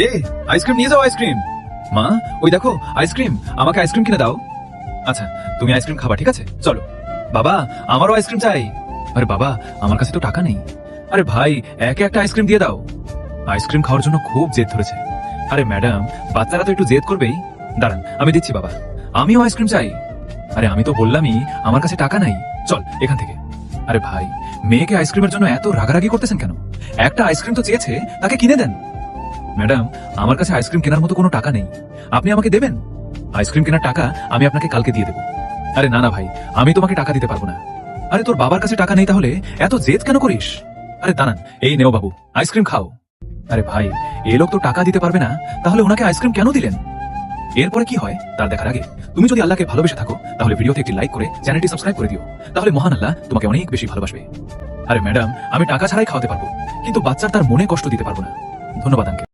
এ ice cream নিয়ে যাও, ice cream. মা, ওই দেখো আইসক্রিম, আমাকে আইসক্রিম কিনে দাও। আচ্ছা, তুমি আইসক্রিম খাবা, ঠিক আছে, চলো। বাবা, আমারও আইসক্রিম চাই। আরে বাবা, আমার কাছে তো টাকা নেই। আরে ভাই, একে একটা আইসক্রিম দিয়ে দাও। আইসক্রিম খাওয়ার জন্য খুব জেদ ধরেছে। আরে ম্যাডাম, বাচ্চারা তো একটু জেদ করবেই। দাঁড়ান, আমি দিচ্ছি বাবা, আমিও আইসক্রিম চাই। আরে আমি তো বললামই আমার কাছে টাকা নাই, চল এখান থেকে। আরে ভাই, মেয়েকে আইসক্রিমের জন্য এত রাগারাগি করতেছেন কেন? একটা আইসক্রিম তো চেয়েছে, তাকে কিনে দেন। ম্যাডাম, আমার কাছে আইসক্রিম কেনার মতো কোনো টাকা নেই, আপনি আমাকে দেবেন। আইসক্রিম কেনার টাকা আমি আপনাকে কালকে দিয়ে দেবো। আরে না না ভাই, আমি তোমাকে টাকা দিতে পারবো না। আরে তোর বাবার কাছে টাকা নেই তাহলে এত জেদ কেন করিস? আরে দাঁড়ান, এই নেও বাবু, আইসক্রিম খাও। আরে ভাই, এই লোক তো টাকা দিতে পারবে না, তাহলে ওনাকে আইসক্রিম কেন দিলেন? এরপরে কি হয় তার দেখার আগে তুমি যদি আল্লাহকে ভালোবেসে থাকো, তাহলে ভিডিওতে একটি লাইক করে চ্যানেলটি সাবস্ক্রাইব করে দিও। তাহলে মহান আল্লাহ তোমাকে অনেক বেশি ভালোবাসবে। আরে ম্যাডাম, আমি টাকা ছাড়াই খাওয়াতে পারবো, কিন্তু বাচ্চার তার মনে কষ্ট দিতে পারবো না। ধন্যবাদ আঙ্কেল।